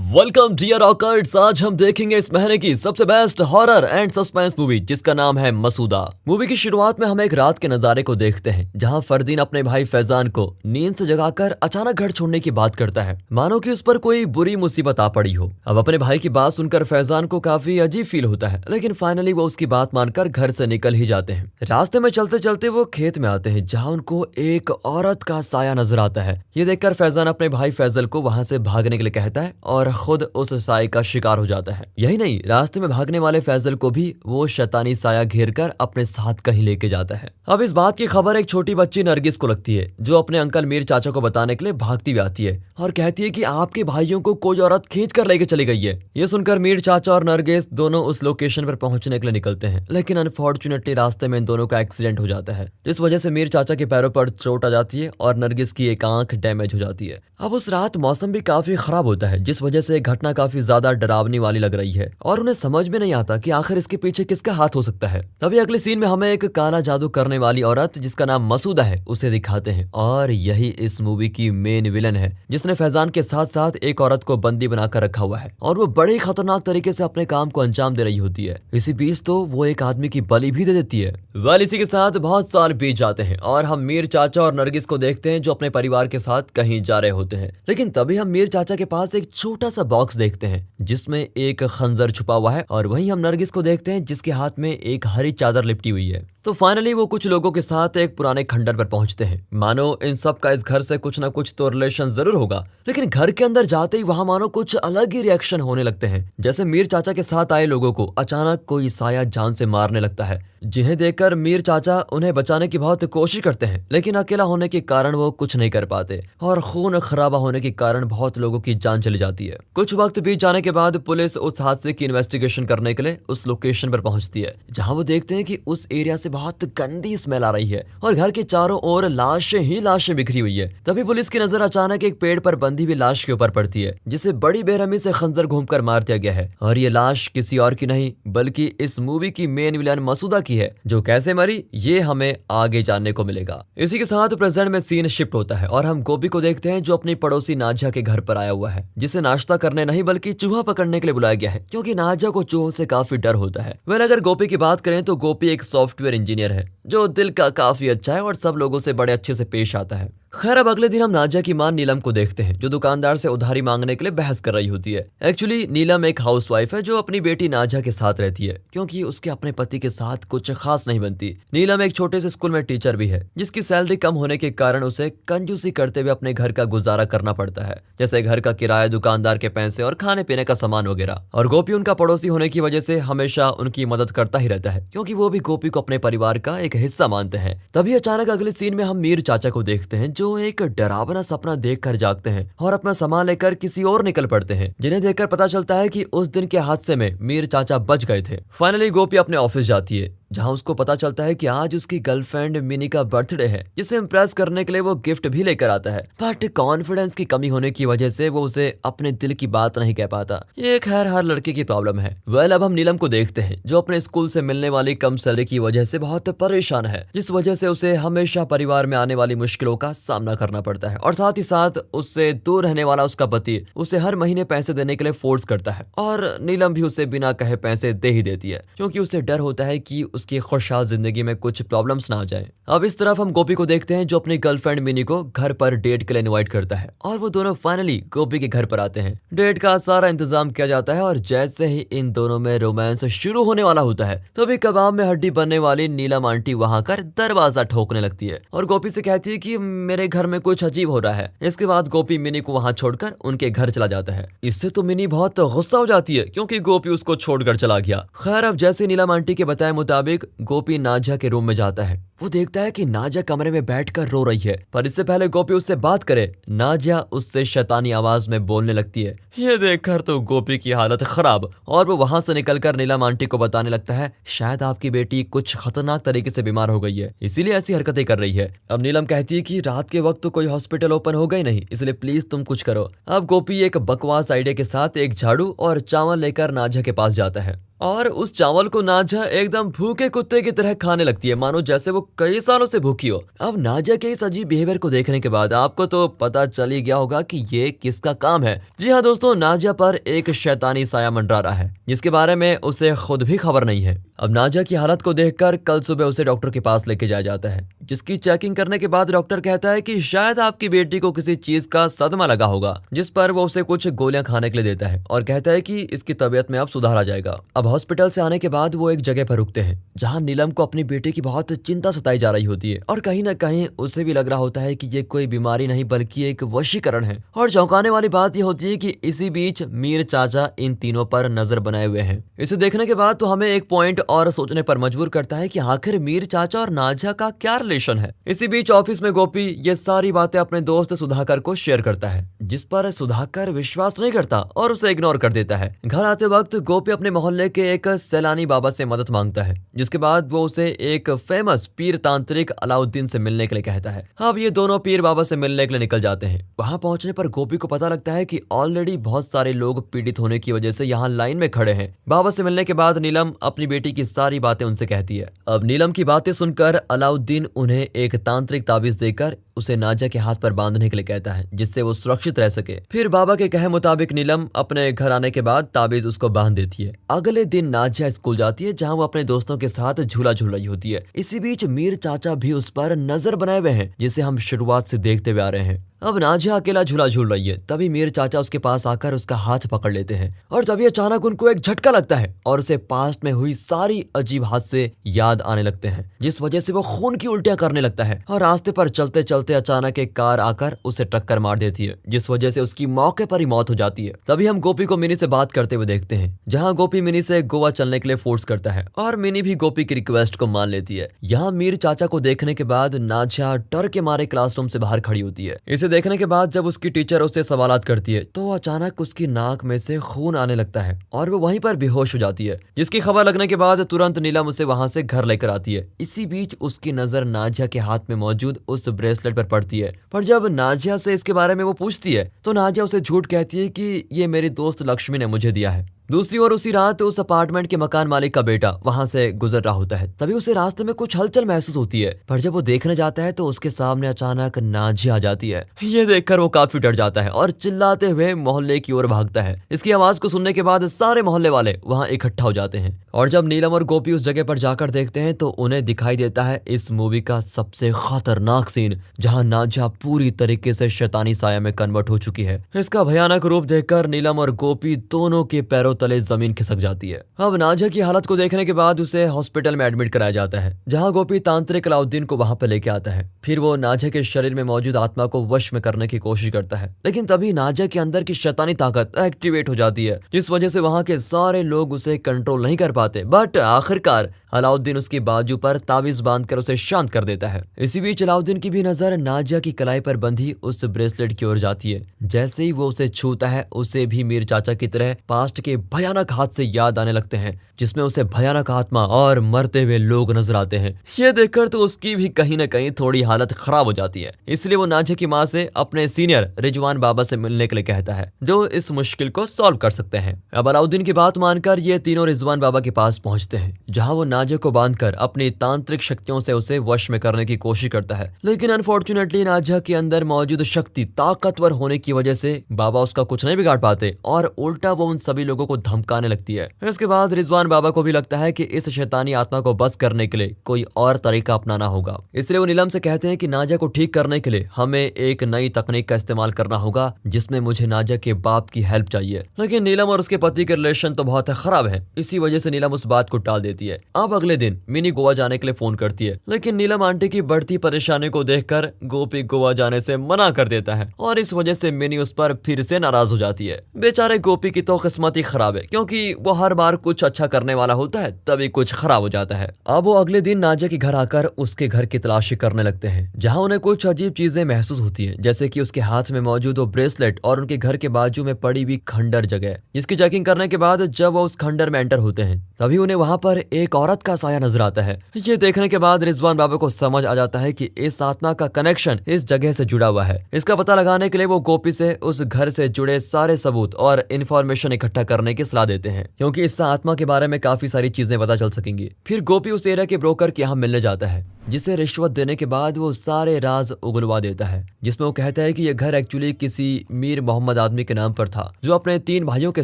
Welcome dear rockers. आज हम देखेंगे इस महीने की सबसे best horror and suspense movie जिसका नाम है मसूदा। मूवी की शुरुआत में हम एक रात के नजारे को देखते हैं जहां फरदीन अपने भाई फैजान को नींद से जगाकर अचानक घर छोड़ने की बात करता है, मानो कि उस पर कोई बुरी मुसीबत आ पड़ी हो। अब अपने भाई की बात सुनकर फैजान को काफी अजीब फील होता है, लेकिन फाइनली वो उसकी बात मानकर घर से निकल ही जाते हैं। रास्ते में चलते चलते वो खेत में आते हैं जहाँ उनको एक औरत का साया नजर आता है। ये देखकर फैजान अपने भाई फैजल को वहां से भागने के लिए कहता है और खुद उस साय का शिकार हो जाता है। यही नहीं, रास्ते में भागने वाले फैजल को भी वो शैतानी साया घेर कर अपने साथ कहीं लेके जाता है। अब इस बात की खबर एक छोटी बच्ची नरगिस को लगती है, जो अपने अंकल मीर चाचा को बताने के लिए भागती हुई आती है और कहती है कि आपके भाइयों को कोई औरत खींच कर लेके चली गई है। ये सुनकर मीर चाचा और नरगिस दोनों उस लोकेशन पर पहुंचने के लिए निकलते हैं, लेकिन अनफॉर्चुनेटली रास्ते में इन दोनों का एक्सीडेंट हो जाता है, जिस वजह से मीर चाचा के पैरों पर चोट आ जाती है और नरगिस की एक आंख डैमेज हो जाती है। अब उस रात मौसम भी काफी खराब होता है, जिस वजह से घटना काफी ज्यादा डरावनी वाली लग रही है और उन्हें समझ में नहीं आता कि आखिर इसके पीछे किसका हाथ हो सकता है। तभी अगले सीन में हमें एक काला जादू करने वाली औरत जिसका नाम मसूदा है उसे दिखाते हैं, और यही इस मूवी की मेन विलन है, जिसने फैजान के साथ साथ एक औरत को बंदी बनाकर रखा हुआ है और वो बड़े खतरनाक तरीके से अपने काम को अंजाम दे रही होती है। इसी बीच तो वो एक आदमी की बलि भी दे देती है। वेल, इसी के साथ बहुत साल बीत जाते हैं और हम मीर चाचा और नरगिस को देखते हैं जो अपने परिवार के साथ कहीं जा रहे होते हैं। लेकिन तभी हम मीर चाचा के पास एक छोटा सा बॉक्स देखते हैं जिसमें एक खंजर छुपा हुआ है, और वहीं हम नरगिस को देखते हैं जिसके हाथ में एक हरी चादर लिपटी हुई है। तो फाइनली वो कुछ लोगों के साथ एक पुराने खंडर पर पहुंचते हैं। मानो इन सब का इस घर से कुछ ना कुछ तो रिलेशन जरूर होगा, लेकिन घर के अंदर जाते ही वहां मानो कुछ अलग ही रिएक्शन होने लगते हैं। जैसे मीर चाचा के साथ आए लोगों को अचानक कोई साया जान से मारने लगता है, जिन्हें देखकर मीर चाचा उन्हें बचाने की बहुत कोशिश करते हैं, लेकिन अकेला होने के कारण वो कुछ नहीं कर पाते और खून खराबा होने के कारण बहुत लोगों की जान चली जाती है। कुछ वक्त बीत जाने के बाद पुलिस उस हादसे की इन्वेस्टिगेशन करने के लिए उस लोकेशन पर पहुंचती है, जहां वो देखते हैं कि उस एरिया से बहुत गंदी स्मेल आ रही है और घर के चारों ओर लाशें ही लाशें बिखरी हुई है। तभी पुलिस की नजर अचानक एक पेड़ पर बंधी हुई लाश के ऊपर पड़ती है, जिसे बड़ी बेरहमी से खंजर घूमकर मार दिया गया है, और ये लाश किसी और की नहीं बल्कि इस मूवी की मेन विलन मसूदा की है, जो कैसे मरी ये हमें आगे जानने को मिलेगा। इसी के साथ प्रेजेंट में सीन शिफ्ट होता है और हम गोपी को देखते हैं जो अपनी पड़ोसी नाजिया के घर पर आया हुआ है, जिसे नाश्ता करने नहीं बल्कि चूहा पकड़ने के लिए बुलाया गया है, क्योंकि नाजिया को चूहों से काफी डर होता है। वेल, अगर गोपी की बात करें तो गोपी एक सॉफ्टवेयर इंजीनियर है जो दिल का काफी अच्छा है और सब लोगों से बड़े अच्छे से पेश आता है। खैर, अब अगले दिन हम नाजिया की मां नीलम को देखते हैं जो दुकानदार से उधारी मांगने के लिए बहस कर रही होती है। एक्चुअली नीलम एक हाउसवाइफ है जो अपनी बेटी नाजिया के साथ रहती है, क्योंकि उसके अपने पति के साथ कुछ खास नहीं बनती। नीलम एक छोटे से स्कूल में टीचर भी है, जिसकी सैलरी कम होने के कारण उसे कंजूसी करते हुए अपने घर का गुजारा करना पड़ता है, जैसे घर का किराया, दुकानदार के पैसे और खाने पीने का सामान वगैरह। और गोपी उनका पड़ोसी होने की वजह से हमेशा उनकी मदद करता ही रहता है, क्योंकि वो भी गोपी को अपने परिवार का एक हिस्सा मानते हैं। तभी अचानक अगले सीन में हम मीर चाचा को देखते हैं जो एक डरावना सपना देखकर जागते हैं और अपना सामान लेकर किसी और निकल पड़ते हैं, जिन्हें देखकर पता चलता है कि उस दिन के हादसे में मीर चाचा बच गए थे। फाइनली गोपी अपने ऑफिस जाती है, जहां उसको पता चलता है कि आज उसकी गर्लफ्रेंड मिनी का बर्थडे है, जिसे इम्प्रेस करने के लिए वो गिफ्ट भी लेकर आता है, बट कॉन्फिडेंस की कमी होने की वजह से वो उसे अपने दिल की बात नहीं कह पाता। ये खैर हर लड़के की प्रॉब्लम है। वेल, अब हम नीलम को देखते हैं जो अपने स्कूल से मिलने वाली कम सैलरी की वजह से बहुत परेशान है, जिस वजह से उसे हमेशा परिवार में आने वाली मुश्किलों का सामना करना पड़ता है, और साथ ही साथ उससे दूर रहने वाला उसका पति उसे हर महीने पैसे देने के लिए फोर्स करता है, और नीलम भी उसे बिना कहे पैसे दे ही देती है, क्योंकि उसे डर होता है कि उसकी खुशहाल जिंदगी में कुछ प्रॉब्लम्स ना आ जाए। अब इस तरफ हम गोपी को देखते हैं जो अपनी गर्लफ्रेंड मिनी को घर पर डेट के लिए इनवाइट करता है, और वो दोनों फाइनली गोपी के घर पर आते हैं। डेट का सारा इंतजाम किया जाता है और जैसे ही इन दोनों में रोमांस शुरू होने वाला होता है, तो भी कबाब में हड्डी बनने वाली नीलम आंटी वहां कर दरवाजा ठोकने लगती है और गोपी से कहती है कि मेरे घर में कुछ अजीब हो रहा है। इसके बाद गोपी मिनी को वहां छोड़कर उनके घर चला जाता है। इससे तो मिनी बहुत गुस्सा हो जाती है, क्योंकि गोपी उसको छोड़कर चला गया। खैर, अब जैसे नीलम आंटी के बताए मुताबिक गोपी नाजिया के रूम में जाता है, वो देखता है कि नाजिया कमरे में बैठकर रो रही है, पर इससे पहले गोपी उससे बात करे नाजिया उससे शैतानी आवाज में बोलने लगती है। ये देखकर तो गोपी की हालत खराब, और वो वहां से निकलकर नीलम आंटी को बताने लगता है शायद आपकी बेटी कुछ खतरनाक तरीके से बीमार हो गई है, इसीलिए ऐसी हरकतें कर रही है। अब नीलम कहती है कि रात के वक्त तो कोई हॉस्पिटल ओपन होगा ही नहीं, इसलिए प्लीज तुम कुछ करो। अब गोपी एक बकवास आइडिया के साथ एक झाड़ू और चावल लेकर नाजिया के पास जाता है। और उस चावल को नाजिया एकदम भूखे कुत्ते की तरह खाने लगती है, मानो जैसे वो कई सालों से भूखी हो। अब नाजिया के इस अजीब बिहेवियर को देखने के बाद आपको तो पता चल ही गया होगा कि ये किसका काम है। जी हाँ दोस्तों, नाजिया पर एक शैतानी साया मंडरा रहा है जिसके बारे में उसे खुद भी खबर नहीं है। अब नाजिया की हालत को देखकर कल सुबह उसे डॉक्टर के पास लेके जाया जाता है, जिसकी चेकिंग करने के बाद डॉक्टर कहता है कि शायद आपकी बेटी को किसी चीज का सदमा लगा होगा, जिस पर वो उसे कुछ गोलियां खाने के लिए देता है और कहता है कि इसकी तबीयत में अब सुधार आ जाएगा। अब हॉस्पिटल से आने के बाद वो एक जगह पर रुकते हैं जहां नीलम को अपनी बेटी की बहुत चिंता सताई जा रही होती है और कहीं ना कहीं उसे भी लग रहा होता है कि ये कोई बीमारी नहीं बल्कि एक वशीकरण है। और चौंकाने वाली बात ये होती है कि इसी बीच मीर चाचा इन तीनों पर नजर बनाए हुए हैं। इसे देखने के बाद तो हमें एक पॉइंट और सोचने पर मजबूर करता है कि आखिर मीर चाचा और नाजिया का क्या रिलेशन है। इसी बीच ऑफिस में गोपी ये सारी बातें अपने दोस्त सुधाकर को शेयर करता है, जिस पर सुधाकर विश्वास नहीं करता और उसे इग्नोर कर देता है। घर आते वक्त गोपी अपने मोहल्ले के एक सैलानी बाबा से मदद मांगता है, जिसके बाद वो उसे एक फेमस पीर तांत्रिक अलाउद्दीन से मिलने के लिए कहता है। अब ये दोनों पीर बाबा से मिलने के लिए निकल जाते हैं। वहां पहुंचने पर गोपी को पता लगता है कि ऑलरेडी बहुत सारे लोग पीड़ित होने की वजह से यहाँ लाइन में खड़े हैं। बाबा से मिलने के बाद नीलम अपनी बेटी की सारी बातें उनसे कहती है। अब नीलम की बातें सुनकर अलाउद्दीन उन्हें एक तांत्रिक ताबीज देकर उसे नाजिया के हाथ पर बांधने के लिए कहता है, जिससे वो सुरक्षित रह सके। फिर बाबा के कहे मुताबिक नीलम अपने घर आने के बाद ताबीज उसको बांध देती है। अगले दिन नाजिया स्कूल जाती है, जहां वो अपने दोस्तों के साथ झूला झूल रही होती है। इसी बीच मीर चाचा भी उस पर नजर बनाए हुए हैं, जिसे हम शुरुआत से देखते हुए आ रहे हैं। अब नाजिया अकेला झूला झूल रही है, तभी मीर चाचा उसके पास आकर उसका हाथ पकड़ लेते हैं और तभी अचानक उनको एक झटका लगता है और उसे पास्ट में हुई सारी अजीब हादसे याद आने लगते हैं, जिस वजह से वो खून की उल्टियां करने लगता है। और रास्ते पर चलते चलते अचानक एक कार आकर उसे टक्कर मार देती है, जिस वजह से उसकी मौके पर ही मौत हो जाती है। तभी हम गोपी को मिनी से बात करते हुए देखते हैं, जहाँ गोपी मिनी से गोवा चलने के लिए फोर्स करता है और मिनी भी गोपी की रिक्वेस्ट को मान लेती है। यहाँ मीर चाचा को देखने के बाद नाजिया डर के मारे क्लासरूम से बाहर खड़ी होती है। इसे देखने के बाद जब उसकी टीचर उससे सवालात करती है तो अचानक उसकी नाक में से खून आने लगता है और वो वहीं पर बेहोश हो जाती है, जिसकी खबर लगने के बाद तुरंत नीलम उसे वहां से घर लेकर आती है। इसी बीच उसकी नजर नाजिया के हाथ में मौजूद उस ब्रेसलेट पर पड़ती है, पर जब नाजिया से इसके बारे में वो पूछती है तो नाजिया उसे झूठ कहती है कि ये मेरी दोस्त लक्ष्मी ने मुझे दिया है। दूसरी ओर उसी रात उस अपार्टमेंट के मकान मालिक का बेटा वहां से गुजर रहा होता है, तभी उसे रास्ते में कुछ हलचल महसूस होती है, पर जब वो देखने जाता है तो उसके सामने अचानक नाजिया आ जाती है। ये देखकर वो काफी डर जाता है और चिल्लाते हुए मोहल्ले की ओर भागता है। इसकी आवाज को सुनने के बाद सारे मोहल्ले वाले वहां इकट्ठा हो जाते हैं और जब नीलम और गोपी उस जगह पर जाकर देखते हैं तो उन्हें दिखाई देता है इस मूवी का सबसे खतरनाक सीन, जहाँ नाजिया पूरी तरीके से शैतानी साया में कन्वर्ट हो चुकी है। इसका भयानक रूप देखकर नीलम और गोपी दोनों के पैरों तले जमीन खिसक जाती है। अब नाजिया की हालत को देखने के बाद उसे हॉस्पिटल में एडमिट कराया जाता है, जहां गोपी तांत्रिक अलाउद्दीन को वहां पर लेके आता है। फिर वो नाजिया के शरीर में मौजूद आत्मा को वश में करने की कोशिश करता है, लेकिन तभी नाजिया के अंदर की शैतानी ताकत एक्टिवेट हो जाती है, जिस वजह से वहां के सारे लोग उसे कंट्रोल नहीं कर पाते। बट आखिरकार अलाउद्दीन उसकी बाजू पर ताबीज बांधकर उसे शांत कर देता है। इसी बीच अलाउद्दीन की भी नजर नाजिया की कलाई पर बंधी उस ब्रेसलेट की ओर जाती है। जैसे ही वो उसे छूता है उसे भी मीर चाचा की तरह पास्ट के भयानक हादसे याद आने लगते हैं, जिसमें उसे भयानक आत्मा और मरते हुए लोग नजर आते हैं। ये देखकर तो उसकी भी कहीं न कहीं थोड़ी हालत खराब हो जाती है, इसलिए वो नाजिया की माँ से अपने सीनियर रिजवान बाबा से मिलने के लिए कहता है, जो इस मुश्किल को सॉल्व कर सकते हैं। अब अलाउद्दीन की बात मानकर ये तीनों रिजवान बाबा के पास पहुंचते हैं, जहाँ वो नाजिया को बांधकर अपनी तांत्रिक शक्तियों से उसे वश में करने की कोशिश करता है, लेकिन अनफॉर्चुनेटली नाजिया के अंदर मौजूद शक्ति ताकतवर होने की वजह से बाबा उसका कुछ नहीं बिगाड़ पाते और उल्टा वो उन सभी लोगों को धमकाने लगती है। इसके बाद रिजवान बाबा को भी लगता है कि इस शैतानी आत्मा को बस करने के लिए कोई और तरीका अपनाना होगा, इसलिए वो नीलम से कहते हैं कि नाजिया को ठीक करने के लिए हमें एक नई तकनीक का इस्तेमाल करना होगा, जिसमें मुझे नाजिया के बाप की हेल्प चाहिए। लेकिन नीलम और उसके पति के रिलेशन तो बहुत खराब है, इसी वजह से नीलम उस बात को टाल देती है। अब अगले दिन मिनी गोवा जाने के लिए फोन करती है, लेकिन नीलम आंटी की बढ़ती परेशानी को देखकर गोपी गोवा जाने से मना कर देता है और इस वजह से मिनी उस पर फिर से नाराज हो जाती है। बेचारे गोपी की तो किस्मत ही खराब है, क्योंकि वो हर बार कुछ अच्छा करने वाला होता है तभी कुछ खराब हो जाता है। अब वो अगले दिन नाजिया के घर आकर उसके घर की तलाशी करने लगते हैं, जहाँ उन्हें कुछ अजीब चीजें महसूस होती है, जैसे कि उसके हाथ में मौजूद वो ब्रेसलेट और उनके घर के बाजू में पड़ी हुई खंडर जगह, जिसकी चेकिंग करने के बाद जब वो उस खंडर में एंटर होते हैं तभी उन्हें वहां पर एक औरत का साया नजर आता है। ये देखने के बाद रिजवान बाबा को समझ आ जाता है कि इस आत्मा का कनेक्शन इस जगह से जुड़ा हुआ है। इसका पता लगाने के लिए वो गोपी से उस घर से जुड़े सारे सबूत और इंफॉर्मेशन इकट्ठा करने की सलाह देते हैं, क्योंकि इस आत्मा के बारे में काफी सारी चीजें पता चल सकेंगी। फिर गोपी उस एरिया के ब्रोकर के यहाँ मिलने जाता है, जिसे रिश्वत देने के बाद वो सारे राज उगलवा देता है, जिसमें वो कहता है कि यह घर एक्चुअली किसी मीर मोहम्मद आदमी के नाम पर था, जो अपने 3 भाइयों के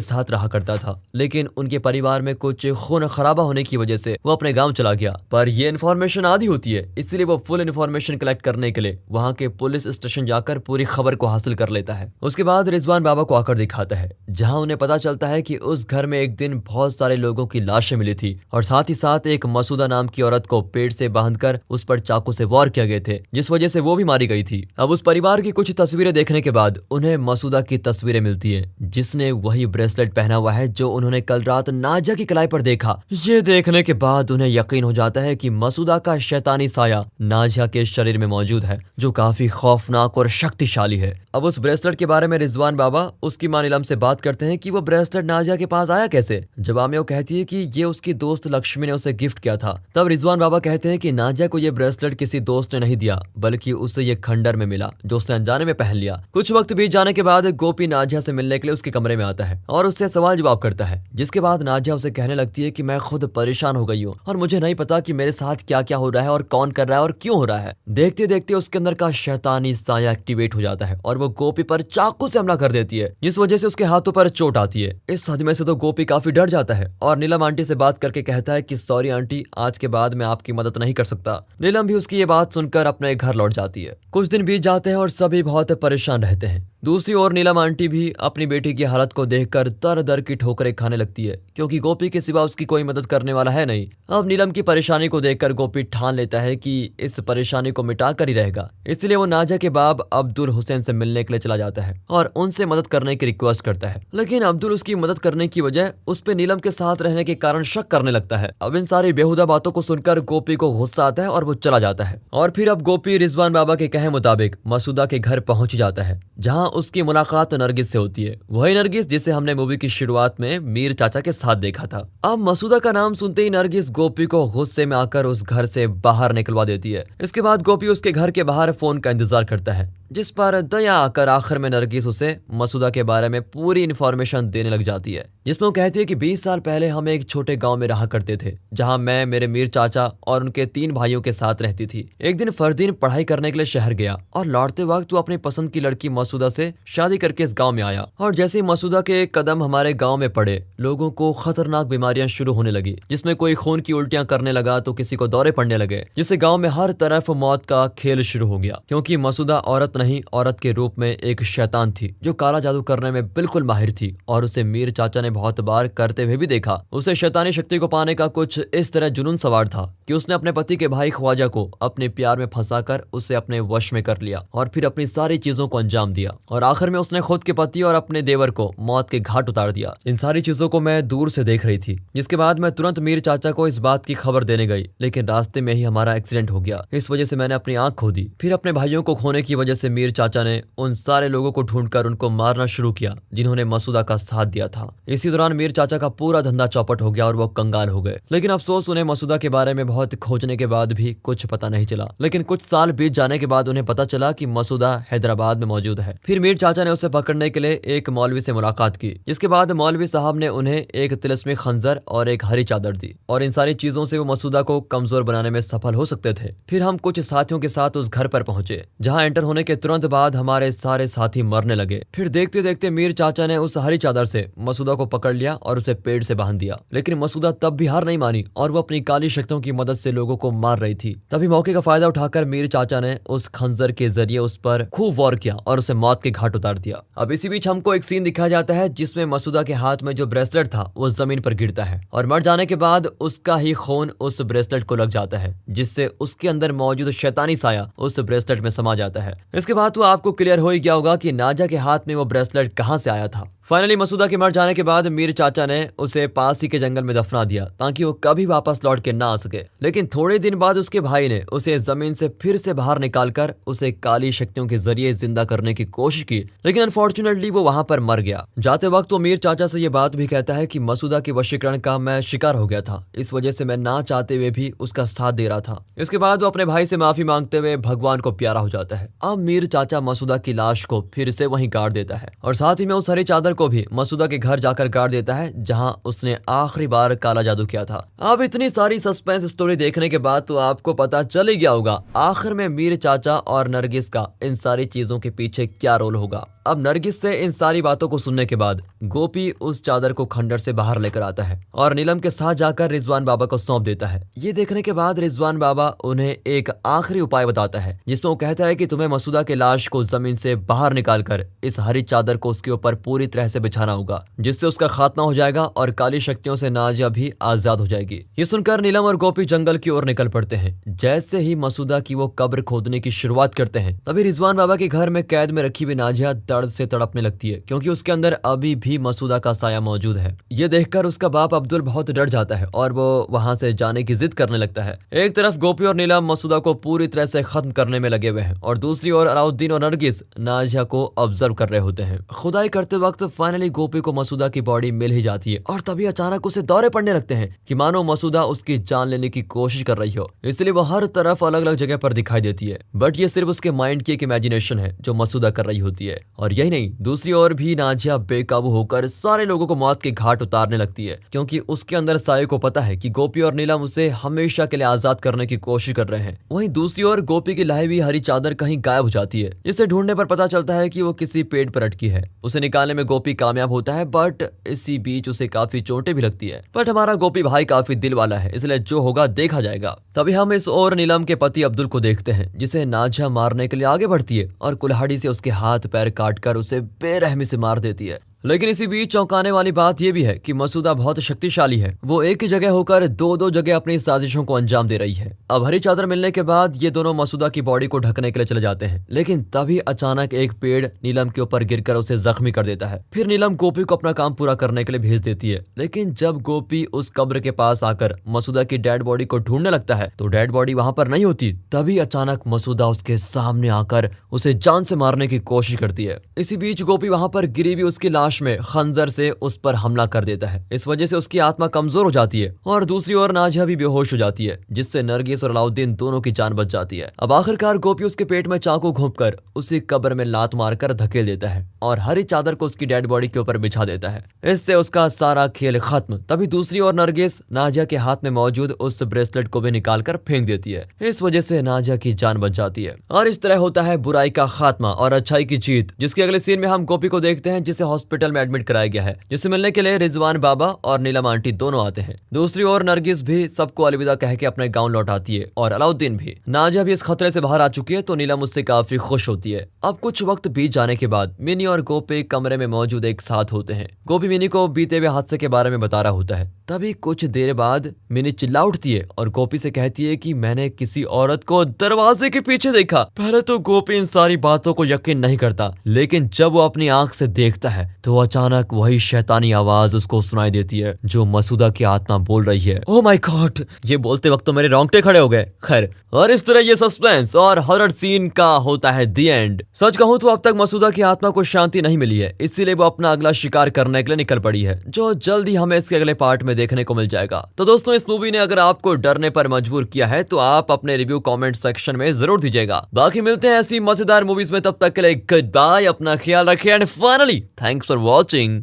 साथ रहा करता था, लेकिन उनके परिवार में कुछ खून खराबा होने की वजह से वो अपने गांव चला गया। पर ये इन्फॉर्मेशन आधी होती है, इसलिए वो फुल इन्फॉर्मेशन कलेक्ट करने के लिए वहाँ के पुलिस स्टेशन जाकर पूरी खबर को हासिल कर लेता है। उसके बाद रिजवान बाबा को आकर दिखाता है, जहाँ उन्हें पता चलता है कि उस घर में एक दिन बहुत सारे लोगों की लाशें मिली थी और साथ ही साथ एक मसूदा नाम की औरत को पेट से बांधकर उस पर चाकू से वार किया गए थे, जिस वजह से वो भी मारी गई थी। अब उस परिवार की कुछ तस्वीरें देखने के बाद उन्हें मसूदा की तस्वीरें मिलती है, जिसने वही ब्रेसलेट पहना हुआ है जो उन्होंने कल रात नाजिया की कलाई पर देखा। ये देखने के बाद उन्हें यकीन हो जाता है कि मसूदा का शैतानी साया नाजिया के शरीर में मौजूद है, जो काफी खौफनाक और शक्तिशाली है। अब उस ब्रेसलेट के बारे में रिजवान बाबा उसकी मां नीलम से बात करते हैं कि वो ब्रेसलेट नाजिया के पास आया कैसे। जवाब में वो कहती है कि ये उसकी दोस्त लक्ष्मी ने उसे गिफ्ट किया था। तब रिजवान बाबा कहते हैं कि नाजिया को ये ब्रेसलेट किसी दोस्त ने नहीं दिया, बल्कि उसे ये खंडर में मिला, जो उसने अनजाने में पहन लिया। कुछ वक्त बीत जाने के बाद गोपी नाजिया से मिलने के लिए उसके कमरे में आता है और उससे सवाल जवाब करता है, जिसके बाद नाजिया उसे कहने लगती है कि मैं खुद परेशान हो गई हूँ और मुझे नहीं पता कि मेरे साथ क्या क्या हो रहा है और कौन कर रहा है और क्यों हो रहा है। देखते देखते उसके अंदर का शैतानी साया एक्टिवेट हो जाता है और वो गोपी पर चाकू से हमला कर देती है, जिस वजह से उसके हाथों पर चोट आती है। इस सदमे से तो गोपी काफी डर जाता है और नीलम आंटी से बात करके कहता है कि सॉरी आंटी, आज के बाद मैं आपकी मदद नहीं कर सकता। नीलम भी उसकी ये बात सुनकर अपने घर लौट जाती है। कुछ दिन बीत जाते हैं और सभी बहुत परेशान रहते हैं। दूसरी ओर नीलम आंटी भी अपनी बेटी की हालत को देखकर दर दर की ठोकरें खाने लगती है, क्योंकि गोपी के सिवा उसकी कोई मदद करने वाला है नहीं। अब नीलम की परेशानी को देखकर गोपी ठान लेता है कि इस परेशानी को मिटा कर ही रहेगा, इसलिए वो नाजिया के बाप अब्दुल हुसैन से मिलने के लिए चला जाता है और उनसे मदद करने की रिक्वेस्ट करता है। लेकिन अब्दुल उसकी मदद करने की वजह उस पर नीलम के साथ रहने के कारण शक करने लगता है। अब इन सारी बेहुदा बातों को सुनकर गोपी को गुस्सा आता है और वो चला जाता है। और फिर अब गोपी रिजवान बाबा के कहे मुताबिक मसूदा के घर पहुंच जाता है, जहां उसकी मुलाकात नरगिस से होती है, वही नरगिस जिसे हमने मूवी की शुरुआत में मीर चाचा के साथ देखा था। अब मसूदा का नाम सुनते ही नरगिस गोपी को गुस्से में आकर उस घर से बाहर निकलवा देती है। इसके बाद गोपी उसके घर के बाहर फोन का इंतजार करता है, जिस पर दया आकर आखिर में नरगिस उसे मसूदा के बारे में पूरी इन्फॉर्मेशन देने लग जाती है, जिसमें वो कहती है कि 20 साल पहले हम एक छोटे गांव में रहा करते थे, जहां मैं, मेरे मीर चाचा और उनके 3 भाइयों के साथ रहती थी। एक दिन फरदीन पढ़ाई करने के लिए शहर गया और लौटते वक्त वो अपनी पसंद की लड़की मसूदा से शादी करके इस गांव में आया। और जैसे ही मसूदा के कदम हमारे गांव में पड़े, लोगों को खतरनाक बीमारियां शुरू होने लगी, जिसमें कोई खून की उल्टियां करने लगा तो किसी को दौरे पड़ने लगे, जिससे गांव में हर तरफ मौत का खेल शुरू हो गया। क्योंकि मसूदा औरत नहीं, औरत के रूप में एक शैतान थी, जो काला जादू करने में बिल्कुल माहिर थी और उसे मीर चाचा ने बहुत बार करते हुए भी देखा। उसे शैतानी शक्ति को पाने का कुछ इस तरह जुनून सवार था कि उसने अपने पति के भाई ख्वाजा को अपने प्यार में फंसाकर उसे अपने वश में कर लिया और फिर अपनी सारी चीजों को अंजाम दिया और आखिर में उसने खुद के पति और अपने देवर को मौत के घाट उतार दिया। इन सारी चीजों को मैं दूर से देख रही थी, जिसके बाद मैं तुरंत मीर चाचा को इस बात की खबर देने गई, लेकिन रास्ते में ही हमारा एक्सीडेंट हो गया। इस वजह से मैंने अपनी आंख खो दी। फिर अपने भाइयों को खोने की वजह से मीर चाचा ने उन सारे लोगों को ढूंढकर उनको मारना शुरू किया जिन्होंने मसूदा का साथ दिया था। इसी दौरान मीर चाचा का पूरा धंधा चौपट हो गया और वो कंगाल हो गए। लेकिन अफसोस, उन्हें मसूदा के बारे में बहुत खोजने के बाद भी कुछ पता नहीं चला। लेकिन कुछ साल बीत जाने के बाद उन्हें पता चला कि मसूदा हैदराबाद में मौजूद है। फिर मीर चाचा ने उसे पकड़ने के लिए एक मौलवी से मुलाकात की, जिसके बाद मौलवी साहब ने उन्हें एक तिलस्मी खंजर और एक हरी चादर दी और इन सारी चीजों से वो मसूदा को कमजोर बनाने में सफल हो सकते थे। फिर हम कुछ साथियों के साथ उस घर पर पहुंचे, जहां एंटर होने के तुरंत बाद हमारे सारे साथी मरने लगे। फिर देखते देखते मीर चाचा ने उस हरी चादर से मसूदा को पकड़ लिया और उसे पेड़ से बांध दिया। लेकिन मसूदा तब भी हार नहीं मानी और वो अपनी काली शक्तियों की मदद से लोगों को मार रही थी। तभी मौके का फायदा उठाकर मीर चाचा ने उस खंजर के जरिए उस पर खूब वार किया और उसे मौत के घाट उतार दिया। अब इसी बीच हमको एक सीन दिखाया जाता है जिसमें मसूदा के हाथ में जो ब्रेसलेट था वो जमीन पर गिरता है और मर जाने के बाद उसका ही खून उस ब्रेसलेट को लग जाता है, जिससे उसके अंदर मौजूद शैतानी साया उस ब्रेसलेट में समा जाता है। इसके बाद तो आपको क्लियर हो ही गया होगा कि नाजिया के हाथ में वो ब्रेसलेट कहां से आया था। फाइनली मसूदा के मर जाने के बाद मीर चाचा ने उसे पास ही के जंगल में दफना दिया ताकि वो कभी वापस लौट के ना आ सके। लेकिन थोड़े दिन बाद उसके भाई ने उसे जमीन से फिर से बाहर निकालकर उसे काली शक्तियों के जरिए जिंदा करने की कोशिश की, लेकिन अनफॉर्चुनेटली वो वहां पर मर गया। जाते वक्त वो मीर चाचा से ये बात भी कहता है कि मसूदा के वशीकरण का मैं शिकार हो गया था, इस वजह से मैं ना चाहते हुए भी उसका साथ दे रहा था। इसके बाद वो अपने भाई से माफी मांगते हुए भगवान को प्यारा हो जाता है। अब मीर चाचा मसूदा की लाश को फिर से वहीं गाड़ देता है और साथ ही में उस हरी चादर को भी मसूदा के घर जाकर गाड़ देता है जहां उसने आखिरी बार काला जादू किया था। अब इतनी सारी सस्पेंस स्टोरी देखने के बाद तो आपको पता चल ही गया होगा आखिर में मीर चाचा और नरगिस का इन सारी चीजों के पीछे क्या रोल होगा। अब नरगिस से इन सारी बातों को सुनने के बाद गोपी उस चादर को खंडर से बाहर लेकर आता है और नीलम के साथ जाकर रिजवान बाबा को सौंप देता है। ये देखने के बाद रिजवान बाबा उन्हें एक आखिरी उपाय बताता है जिसमें वो कहता है कि तुम्हें मसूदा की लाश को जमीन से बाहर निकालकर इस हरी चादर को उसके ऊपर पूरी तरह से बिछाना होगा, जिससे उसका खात्मा हो जाएगा और काली शक्तियों से नाजिया भी आजाद हो जाएगी। ये सुनकर नीलम और गोपी जंगल की ओर निकल पड़ते हैं। जैसे ही मसूदा की वो कब्र खोदने की शुरुआत करते हैं तभी रिजवान बाबा के घर में कैद में रखी हुई नाजिया दर्द से तड़पने लगती है क्योंकि उसके अंदर अभी भी मसूदा का साया मौजूद है। ये देखकर उसका बाप अब्दुल बहुत डर जाता है और वो वहां से जाने की जिद करने लगता है। एक तरफ गोपी और नीलम मसूदा को पूरी तरह से खत्म करने में लगे हुए हैं और दूसरी ओर अलाउद्दीन और नरगिस नाजिया को ऑब्जर्व कर रहे होते हैं। खुदाई करते वक्त फाइनली गोपी को मसूदा की बॉडी मिल ही जाती है और तभी अचानक उसे दौरे पड़ने लगते हैं कि मानो मसूदा उसकी जान लेने की कोशिश कर रही हो, इसलिए वो हर तरफ अलग अलग जगह पर दिखाई देती है। बट ये सिर्फ उसके माइंड की एक इमेजिनेशन है जो मसूदा कर रही होती है। और यही नहीं, दूसरी ओर भी नाजिया बेकाबू होकर सारे लोगों को मौत के घाट उतारने लगती है क्योंकि उसके अंदर साये को पता है कि गोपी और नीलम उसे हमेशा के लिए आजाद करने की कोशिश कर रहे हैं। वहीं दूसरी ओर गोपी की लाई हुई हरी चादर कहीं गायब हो जाती है। इसे ढूंढने पर पता चलता है कि वो किसी पेड़ पर अटकी है। उसे निकालने में गोपी कामयाब होता है बट इसी बीच उसे काफी चोटें भी लगती है। बट हमारा गोपी भाई काफी दिल वाला है, इसलिए जो होगा देखा जाएगा। तभी हम इस और नीलम के पति अब्दुल को देखते हैं जिसे नाजिया मारने के लिए आगे बढ़ती है और कुल्हाड़ी से उसके हाथ पैर काटकर उसे बेरहमी से मार देती है। लेकिन इसी बीच चौंकाने वाली बात यह भी है कि मसूदा बहुत शक्तिशाली है। वो एक ही जगह होकर दो जगह अपनी साजिशों को अंजाम दे रही है। अब हरी चादर मिलने के बाद ये दोनों मसूदा की बॉडी को ढकने के लिए चले जाते हैं, लेकिन तभी अचानक एक पेड़ नीलम के ऊपर गिरकर उसे जख्मी कर देता है। फिर नीलम गोपी को अपना काम पूरा करने के लिए भेज देती है। लेकिन जब गोपी उस कब्र के पास आकर मसूदा की डेड बॉडी को ढूंढने लगता है तो डेड बॉडी वहां पर नहीं होती। तभी अचानक मसूदा उसके सामने आकर उसे जान से मारने की कोशिश करती है। इसी बीच गोपी वहां पर गिरी हुई उसकी लाश में खंजर से उस पर हमला कर देता है। इस वजह से उसकी आत्मा कमजोर हो जाती है और दूसरी ओर नाजिया भी बेहोश हो जाती है, जिससे नरगिस और अलाउद्दीन दोनों की जान बच जाती है। अब आखिरकार गोपी उसके पेट में चाकू घोंपकर उसी कब्र में लात मारकर धकेल देता है और हरी चादर को उसकी डेड बॉडी के ऊपर बिछा देता है। इससे उसका सारा खेल खत्म। तभी दूसरी ओर नरगिस नाजिया के हाथ में मौजूद उस ब्रेसलेट को भी निकालकर फेंक देती है। इस वजह से नाजिया की जान बच जाती है और इस तरह होता है बुराई का खात्मा और अच्छाई की जीत। जिसके अगले सीन में हम गोपी को देखते हैं जिसे हॉस्पिटल में एडमिट कराया गया है, जिसे मिलने के लिए रिजवान बाबा और नीलम आंटी दोनों आते हैं। दूसरी ओर नरगिस भी सबको अलविदा कह के अपने गांव लौट आती है और अलाउद्दीन भी। नाजिया भी इस खतरे से बाहर आ चुकी है तो नीलम उससे काफी खुश होती है। अब कुछ वक्त बीत जाने के बाद मिनी और गोपी कमरे में मौजूद एक साथ होते हैं। गोपी मिनी को बीते हुए हादसे के बारे में बता रहा होता है। तभी कुछ देर बाद मिनी चिल्ला उठती है और गोपी से कहती है कि मैंने किसी औरत को दरवाजे के पीछे देखा। पहले तो गोपी इन सारी बातों को यकीन नहीं करता, लेकिन जब वो अपनी आंख से देखता है तो अचानक वही शैतानी आवाज उसको सुनाई देती है जो मसूदा की आत्मा बोल रही है। Oh my God! ये बोलते वक्त तो मेरे रोंगटे खड़े हो गए। खैर, और इस तरह ये सस्पेंस और हॉरर सीन का होता है दी एंड। सच कहूं तो अब तक मसूदा की आत्मा को शांति नहीं मिली है, इसीलिए वो अपना अगला शिकार करने के लिए निकल पड़ी है, जो जल्द ही हमें इसके अगले पार्ट में देखने को मिल जाएगा। तो दोस्तों, इस मूवी ने अगर आपको डरने पर मजबूर किया है तो आप अपने रिव्यू कमेंट सेक्शन में जरूर दीजिएगा। बाकी मिलते हैं ऐसी मजेदार मूवीज में, तब तक के लिए गुड बाय, अपना ख्याल रखिए and finally thanks for watching.